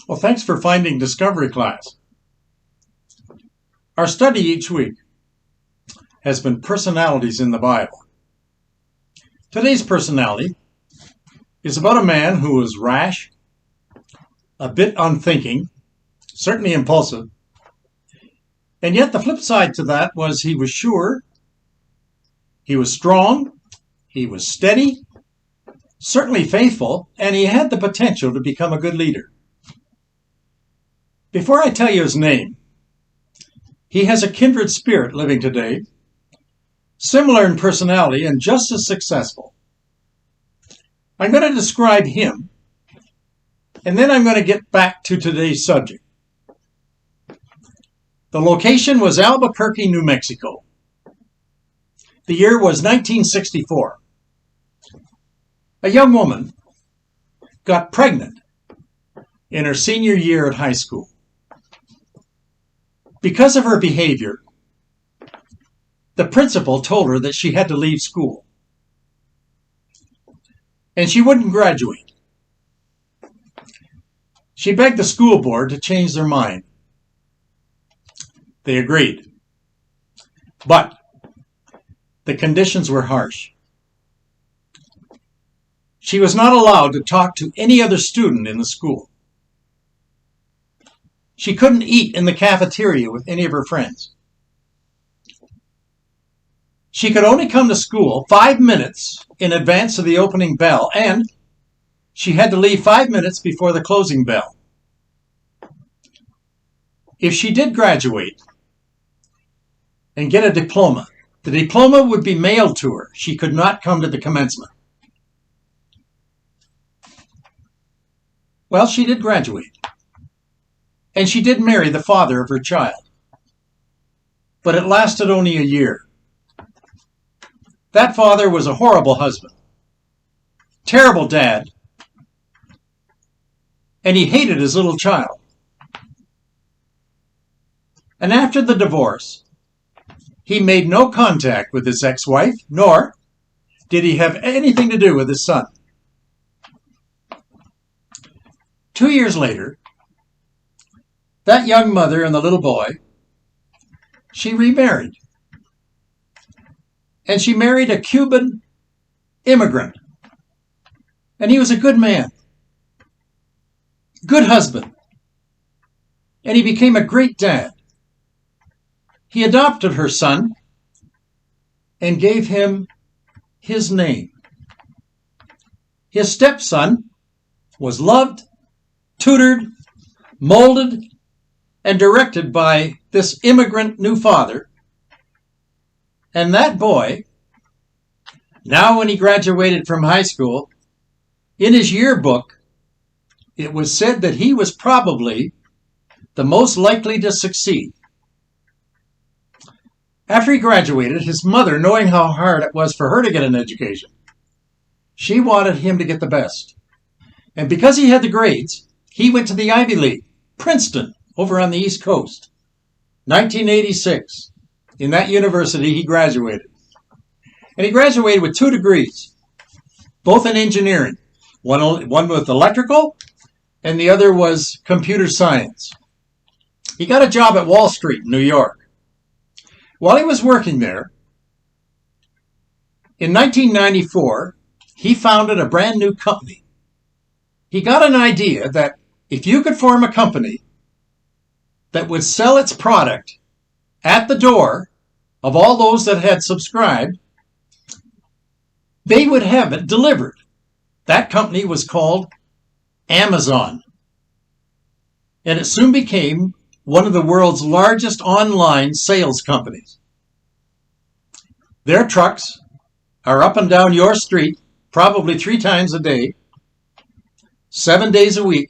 Well, thanks for finding Discovery Class. Our study each week has been personalities in the Bible. Today's personality is about a man who was rash, a bit unthinking, certainly impulsive, and yet the flip side to that was he was sure, he was strong, he was steady, certainly faithful, and he had the potential to become a good leader. Before I tell you his name, he has a kindred spirit living today, similar in personality and just as successful. I'm going to describe him, and then I'm going to get back to today's subject. The location was Albuquerque, New Mexico. The year was 1964. A young woman got pregnant in her senior year at high school. Because of her behavior, the principal told her that she had to leave school. And she wouldn't graduate. She begged the school board to change their mind. They agreed. But the conditions were harsh. She was not allowed to talk to any other student in the school. She couldn't eat in the cafeteria with any of her friends. She could only come to school 5 minutes in advance of the opening bell, and she had to leave 5 minutes before the closing bell. If she did graduate and get a diploma, the diploma would be mailed to her. She could not come to the commencement. Well, she did graduate. And she did marry the father of her child. But it lasted only a year. That father was a horrible husband, terrible dad, and he hated his little child. And after the divorce, he made no contact with his ex-wife, nor did he have anything to do with his son. 2 years later, that young mother and the little boy, she remarried. And she married a Cuban immigrant. And he was a good man, good husband. And he became a great dad. He adopted her son and gave him his name. His stepson was loved, tutored, molded, and directed by this immigrant new father. And that boy, now when he graduated from high school, in his yearbook, it was said that he was probably the most likely to succeed. After he graduated, his mother, knowing how hard it was for her to get an education, she wanted him to get the best. And because he had the grades, he went to the Ivy League, Princeton, over on the East Coast. 1986. In that university, he graduated. And he graduated with 2 degrees, both in engineering. One with electrical, and the other was computer science. He got a job at Wall Street, New York. While he was working there, in 1994, he founded a brand new company. He got an idea that if you could form a company that would sell its product at the door of all those that had subscribed, they would have it delivered. That company was called Amazon. And it soon became one of the world's largest online sales companies. Their trucks are up and down your street probably 3 times a day, 7 days a week,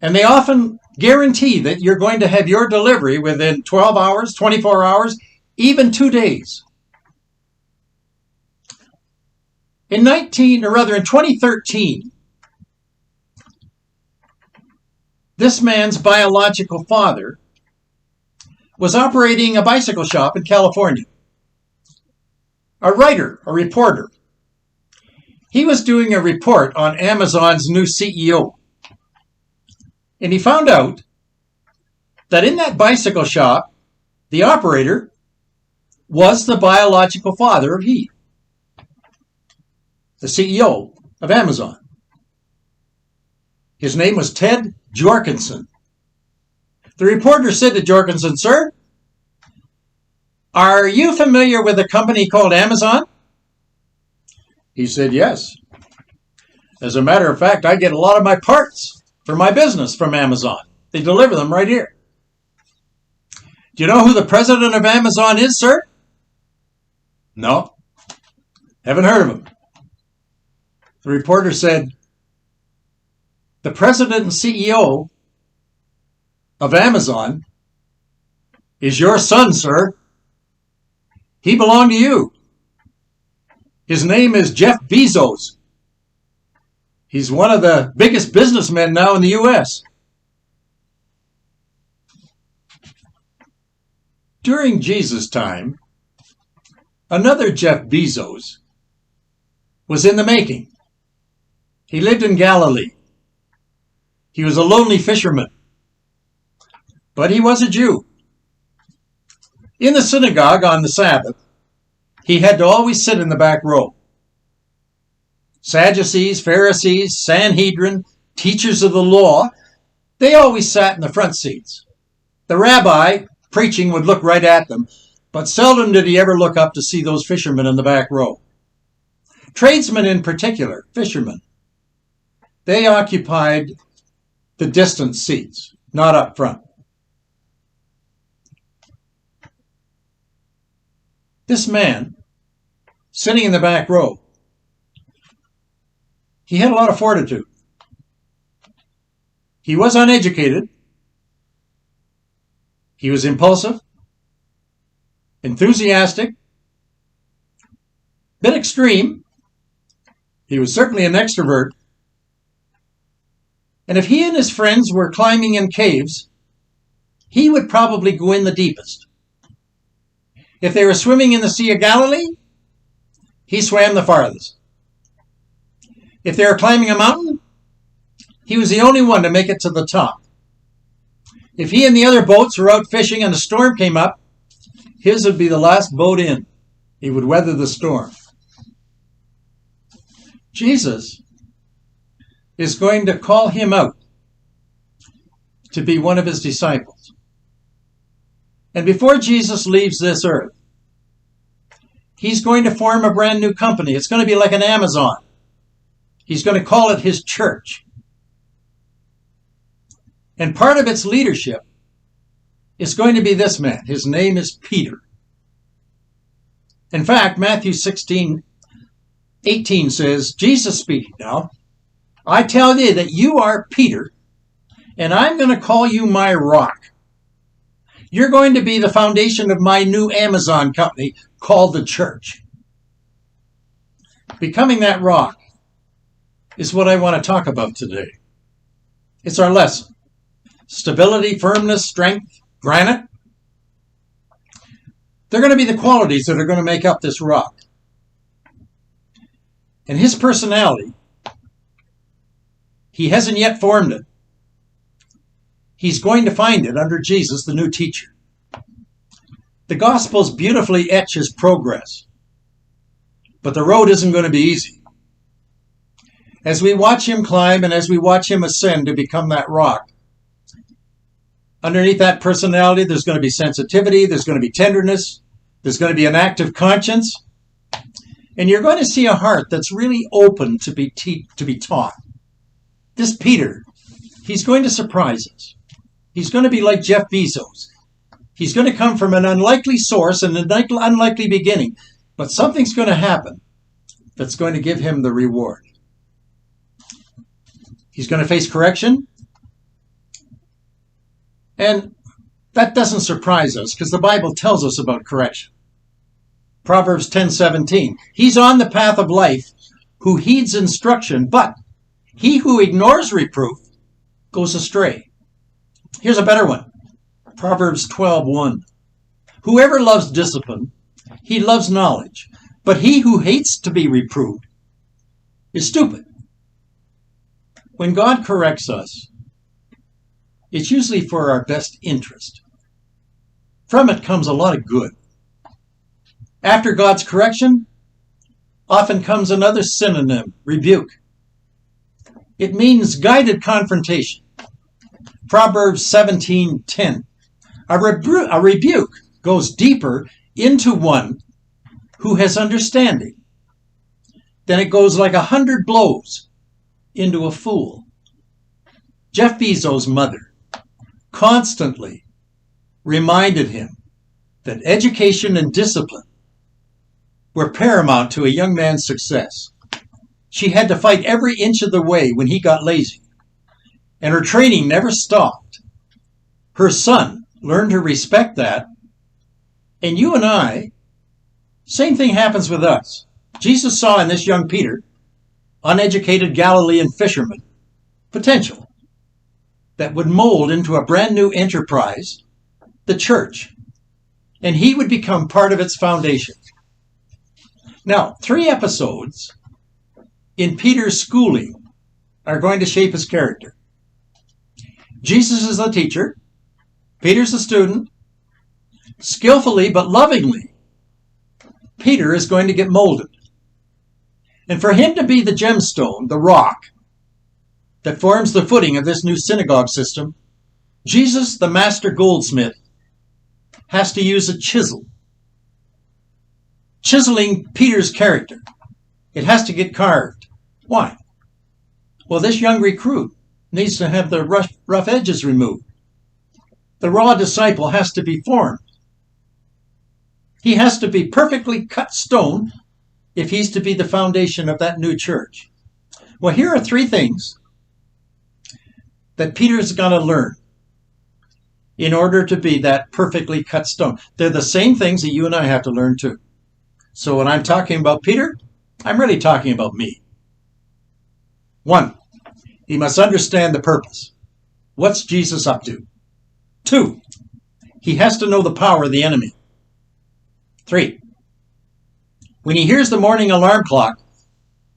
and they often guarantee that you're going to have your delivery within 12 hours, 24 hours, even 2 days. In 2013, this man's biological father was operating a bicycle shop in California. A writer, a reporter. He was doing a report on Amazon's new CEO. And he found out that in that bicycle shop, the operator was the biological father of he, the CEO of Amazon. His name was Ted Jorgensen. The reporter said to Jorgensen, "Sir, are you familiar with a company called Amazon?" He said, "Yes. As a matter of fact, I get a lot of my parts for my business from Amazon. They deliver them right here." "Do you know who the president of Amazon is, sir?" "No, haven't heard of him." The reporter said, "The president and CEO of Amazon is your son, sir. He belonged to you. His name is Jeff Bezos. He's one of the biggest businessmen now in the U.S. During Jesus' time, another Jeff Bezos was in the making. He lived in Galilee. He was a lonely fisherman, but he was a Jew. In the synagogue on the Sabbath, he had to always sit in the back row. Sadducees, Pharisees, Sanhedrin, teachers of the law, they always sat in the front seats. The rabbi preaching would look right at them, but seldom did he ever look up to see those fishermen in the back row. Tradesmen in particular, fishermen, they occupied the distant seats, not up front. This man, sitting in the back row, he had a lot of fortitude. He was uneducated. He was impulsive, enthusiastic, a bit extreme. He was certainly an extrovert. And if he and his friends were climbing in caves, he would probably go in the deepest. If they were swimming in the Sea of Galilee, he swam the farthest. If they were climbing a mountain, he was the only one to make it to the top. If he and the other boats were out fishing and a storm came up, his would be the last boat in. He would weather the storm. Jesus is going to call him out to be one of his disciples. And before Jesus leaves this earth, he's going to form a brand new company. It's going to be like an Amazon. He's going to call it his church. And part of its leadership is going to be this man. His name is Peter. In fact, Matthew 16:18 says, Jesus speaking now, "I tell thee that you are Peter, and I'm going to call you my rock. You're going to be the foundation of my new Amazon company called the church." Becoming that rock is what I want to talk about today. It's our lesson. Stability, firmness, strength, granite. They're going to be the qualities that are going to make up this rock. And his personality, he hasn't yet formed it. He's going to find it under Jesus, the new teacher. The Gospels beautifully etch his progress, but the road isn't going to be easy. As we watch him climb and as we watch him ascend to become that rock, underneath that personality, there's going to be sensitivity, there's going to be tenderness, there's going to be an active conscience, and you're going to see a heart that's really open to be taught. This Peter, he's going to surprise us. He's going to be like Jeff Bezos. He's going to come from an unlikely source and an unlikely beginning, but something's going to happen that's going to give him the reward. He's going to face correction. And that doesn't surprise us because the Bible tells us about correction. Proverbs 10:17. He's on the path of life who heeds instruction, but he who ignores reproof goes astray. Here's a better one. Proverbs 12:1. Whoever loves discipline, he loves knowledge, but he who hates to be reproved is stupid. When God corrects us, it's usually for our best interest. From it comes a lot of good. After God's correction, often comes another synonym, rebuke. It means guided confrontation. Proverbs 17:10. A rebuke goes deeper into one who has understanding. Then it goes like 100 blows into a fool. Jeff Bezos' mother constantly reminded him that education and discipline were paramount to a young man's success. She had to fight every inch of the way when he got lazy, and her training never stopped. Her son learned to respect that, and you and I, same thing happens with us. Jesus saw in this young Peter, uneducated Galilean fisherman, potential that would mold into a brand new enterprise, the church, and he would become part of its foundation. Now, 3 episodes in Peter's schooling are going to shape his character. Jesus is the teacher, Peter's the student. Skillfully but lovingly, Peter is going to get molded. And for him to be the gemstone, the rock, that forms the footing of this new synagogue system, Jesus, the master goldsmith, has to use a chisel. Chiseling Peter's character. It has to get carved. Why? Well, this young recruit needs to have the rough edges removed. The raw disciple has to be formed. He has to be perfectly cut stone if he's to be the foundation of that new church. Well, here are 3 things that Peter's got to learn in order to be that perfectly cut stone. They're the same things that you and I have to learn too. So when I'm talking about Peter, I'm really talking about me. 1, he must understand the purpose. What's Jesus up to? 2, he has to know the power of the enemy. 3, when he hears the morning alarm clock,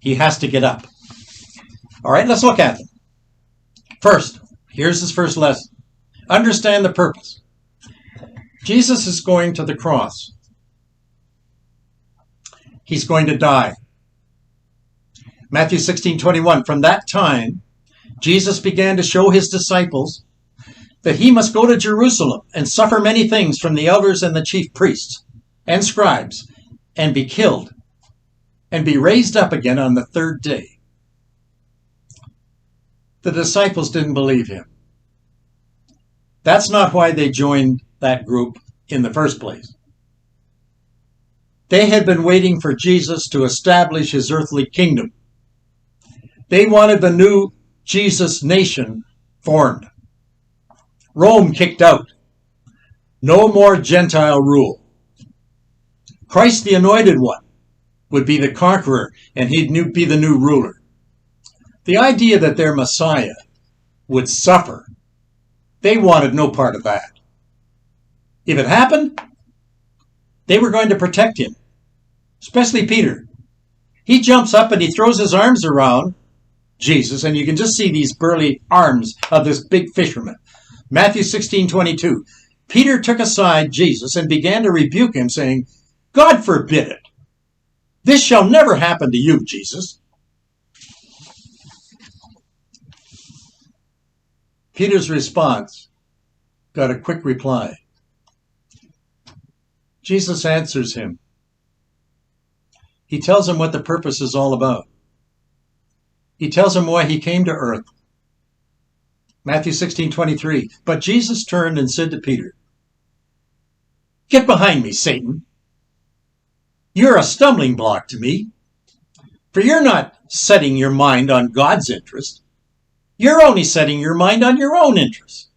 he has to get up. All right, let's look at them. First, here's his first lesson. Understand the purpose. Jesus is going to the cross. He's going to die. Matthew 16:21, from that time, Jesus began to show his disciples that he must go to Jerusalem and suffer many things from the elders and the chief priests and scribes, and be killed, and be raised up again on the 3rd day. The disciples didn't believe him. That's not why they joined that group in the first place. They had been waiting for Jesus to establish his earthly kingdom. They wanted the new Jesus nation formed. Rome kicked out. No more Gentile rule. Christ the Anointed One would be the conqueror, and he'd be the new ruler. The idea that their Messiah would suffer, they wanted no part of that. If it happened, they were going to protect him, especially Peter. He jumps up and he throws his arms around Jesus, and you can just see these burly arms of this big fisherman. Matthew 16:22. Peter took aside Jesus and began to rebuke him, saying, God forbid it. This shall never happen to you, Jesus. Peter's response got a quick reply. Jesus answers him. He tells him what the purpose is all about. He tells him why he came to earth. Matthew 16:23. But Jesus turned and said to Peter, Get behind me, Satan. You're a stumbling block to me, for you're not setting your mind on God's interest. You're only setting your mind on your own interest.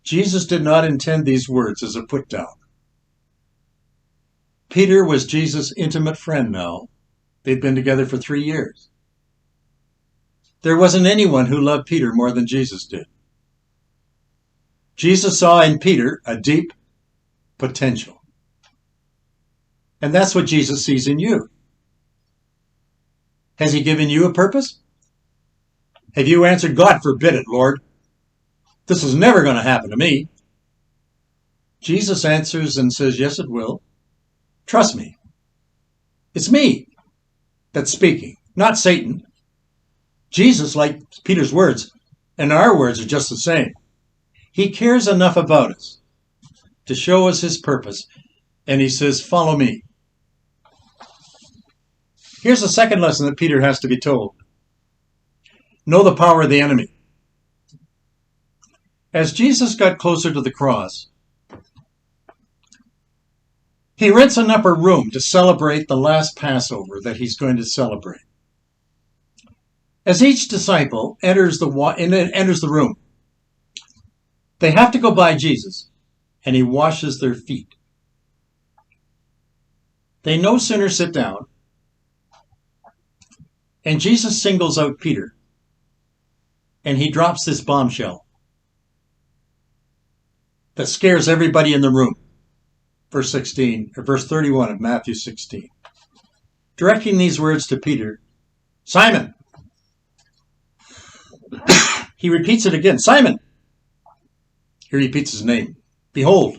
Jesus did not intend these words as a put-down. Peter was Jesus' intimate friend now. They'd been together for 3 years. There wasn't anyone who loved Peter more than Jesus did. Jesus saw in Peter a deep potential. And that's what Jesus sees in you. Has he given you a purpose? Have you answered? God forbid it, Lord. This is never going to happen to me. Jesus answers and says, yes, it will. Trust me. It's me that's speaking, not Satan. Jesus, like Peter's words, and our words are just the same. He cares enough about us to show us his purpose. And he says, follow me. Here's the second lesson that Peter has to be told. Know the power of the enemy. As Jesus got closer to the cross, he rents an upper room to celebrate the last Passover that he's going to celebrate. As each disciple enters the room, they have to go by Jesus, and he washes their feet. They no sooner sit down, and Jesus singles out Peter, and he drops this bombshell that scares everybody in the room. Verse 31 of Matthew 16. Directing these words to Peter, Simon. He repeats it again, Simon. He repeats his name. Behold,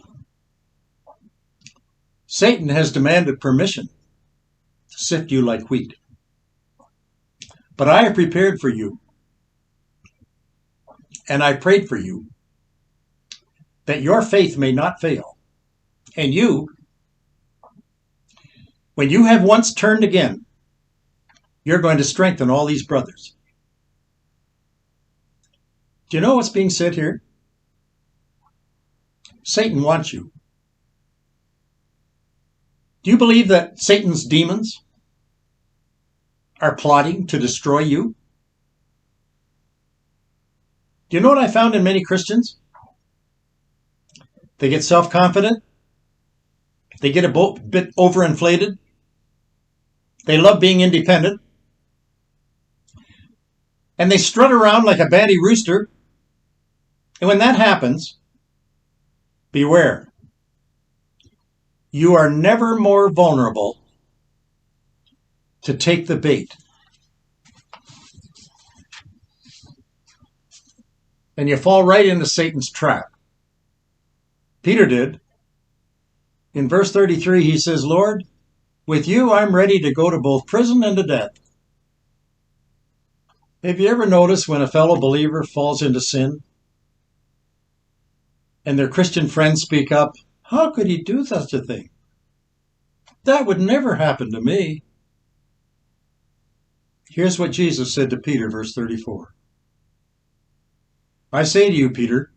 Satan has demanded permission to sift you like wheat. But I have prepared for you, and I prayed for you, that your faith may not fail. And you, when you have once turned again, you're going to strengthen all these brothers. Do you know what's being said here? Satan wants you. Do you believe that Satan's demons are plotting to destroy you? Do you know what I found in many Christians? They get self-confident. They get a bit overinflated. They love being independent. And they strut around like a batty rooster. And when that happens, beware. You are never more vulnerable to take the bait. And you fall right into Satan's trap. Peter did. In verse 33, he says, Lord, with you I'm ready to go to both prison and to death. Have you ever noticed when a fellow believer falls into sin and their Christian friends speak up, how could he do such a thing? That would never happen to me. Here's what Jesus said to Peter, verse 34. I say to you, Peter,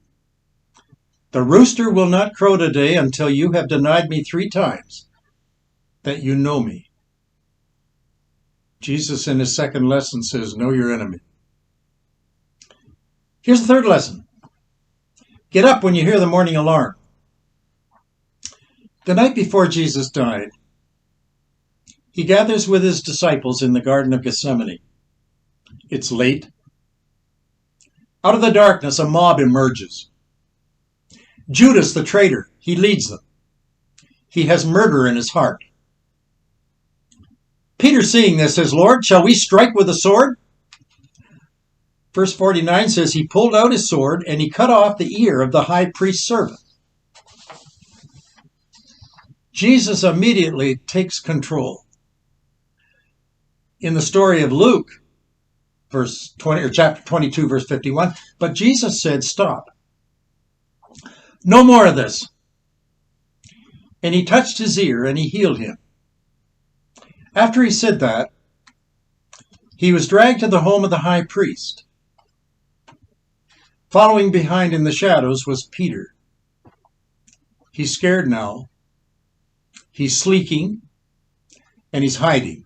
the rooster will not crow today until you have denied me 3 times that you know me. Jesus in his second lesson says, know your enemy. Here's the third lesson. Get up when you hear the morning alarm. The night before Jesus died, he gathers with his disciples in the Garden of Gethsemane. It's late. Out of the darkness, a mob emerges. Judas, the traitor, he leads them. He has murder in his heart. Peter, seeing this, says, Lord, shall we strike with a sword? Verse 49 says, he pulled out his sword and he cut off the ear of the high priest's servant. Jesus immediately takes control. In the story of Luke, chapter 22, verse 51, but Jesus said, stop. No more of this. And he touched his ear and he healed him. After he said that, he was dragged to the home of the high priest. Following behind in the shadows was Peter. He's scared now. He's sleeking and he's hiding.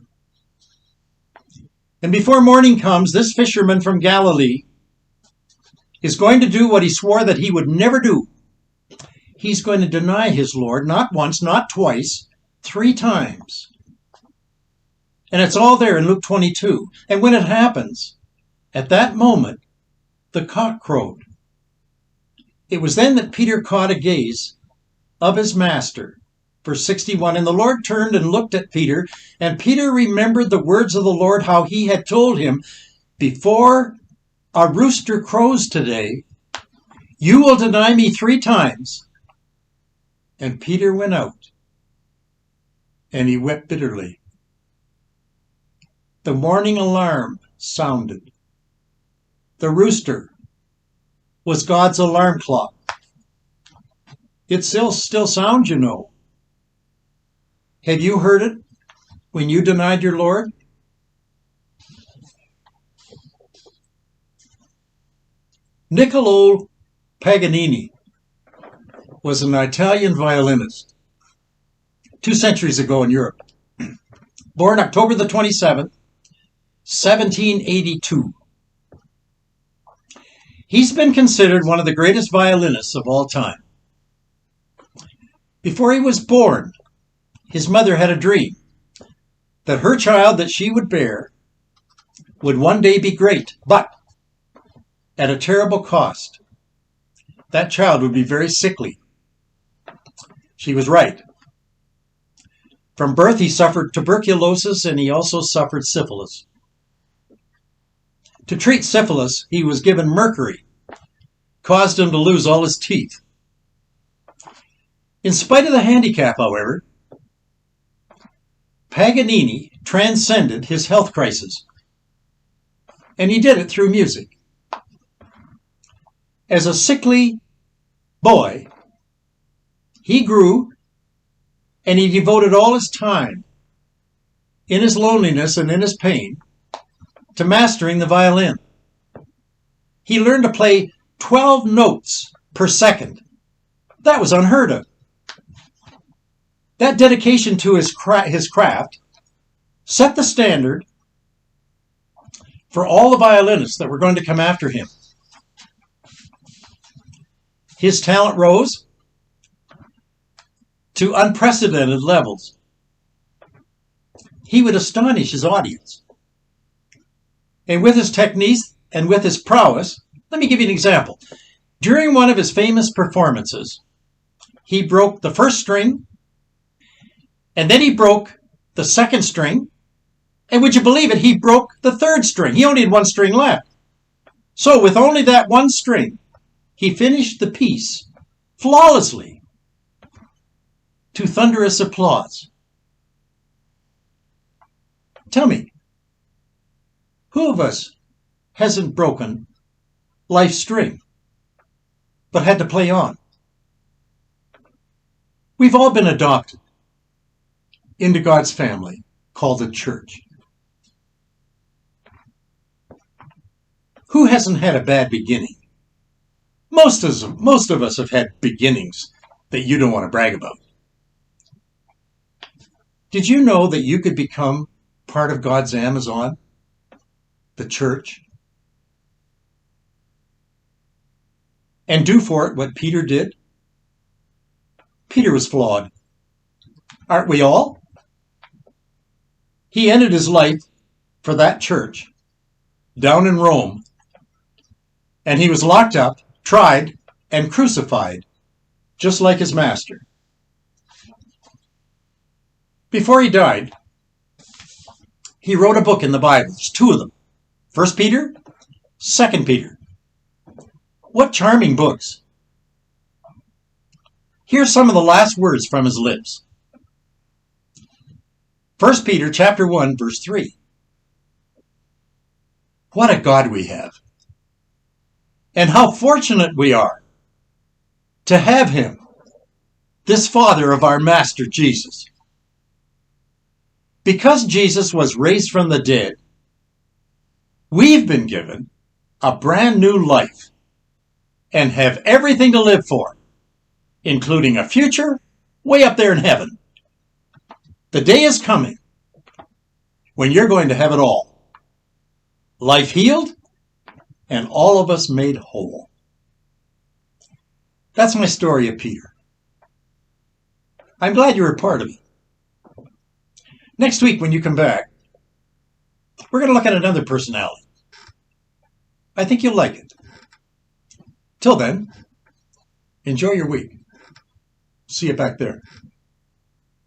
And before morning comes, this fisherman from Galilee is going to do what he swore that he would never do. He's going to deny his Lord, not once, not twice, 3 times. And it's all there in Luke 22. And when it happens, at that moment, the cock crowed. It was then that Peter caught a gaze of his master. Verse 61, and the Lord turned and looked at Peter, and Peter remembered the words of the Lord, how he had told him, before a rooster crows today, you will deny me 3 times. And Peter went out, and he wept bitterly. The morning alarm sounded. The rooster was God's alarm clock. It still sounds, you know. Have you heard it when you denied your Lord? Niccolo Paganini was an Italian violinist 2 centuries ago in Europe. Born October the 27th, 1782. He's been considered one of the greatest violinists of all time. Before he was born, his mother had a dream that her child that she would bear would one day be great, but at a terrible cost. That child would be very sickly. She was right. From birth, he suffered tuberculosis, and he also suffered syphilis. To treat syphilis, he was given mercury, caused him to lose all his teeth. In spite of the handicap, however, Paganini transcended his health crisis, and he did it through music. As a sickly boy, he grew, and he devoted all his time, in his loneliness and in his pain, to mastering the violin. He learned to play 12 notes per second. That was unheard of. That dedication to his craft set the standard for all the violinists that were going to come after him. His talent rose to unprecedented levels. He would astonish his audience. And with his techniques and with his prowess, let me give you an example. During one of his famous performances, he broke the first string, and then he broke the second string, and would you believe it, he broke the third string. He only had 1 string left. So with only that 1 string, he finished the piece flawlessly to thunderous applause. Tell me, who of us hasn't broken life's string, but had to play on? We've all been adopted into God's family called the church. Who hasn't had a bad beginning? Most of us have had beginnings that you don't want to brag about. Did you know that you could become part of God's Amazon, the church, and do for it what Peter did? Peter was flawed. Aren't we all? He ended his life for that church down in Rome, and he was locked up, tried, and crucified, just like his master. Before he died, he wrote a book in the Bible. There's 2 of them. 1 Peter, 2 Peter. What charming books. Here's some of the last words from his lips. 1 Peter chapter 1, verse 3. What a God we have. And how fortunate we are to have him, this Father of our Master Jesus. Because Jesus was raised from the dead, we've been given a brand new life and have everything to live for, including a future way up there in heaven. The day is coming when you're going to have it all. Life healed and all of us made whole. That's my story of Peter. I'm glad you were a part of it. Next week when you come back, we're going to look at another personality. I think you'll like it. Till then, enjoy your week. See you back there.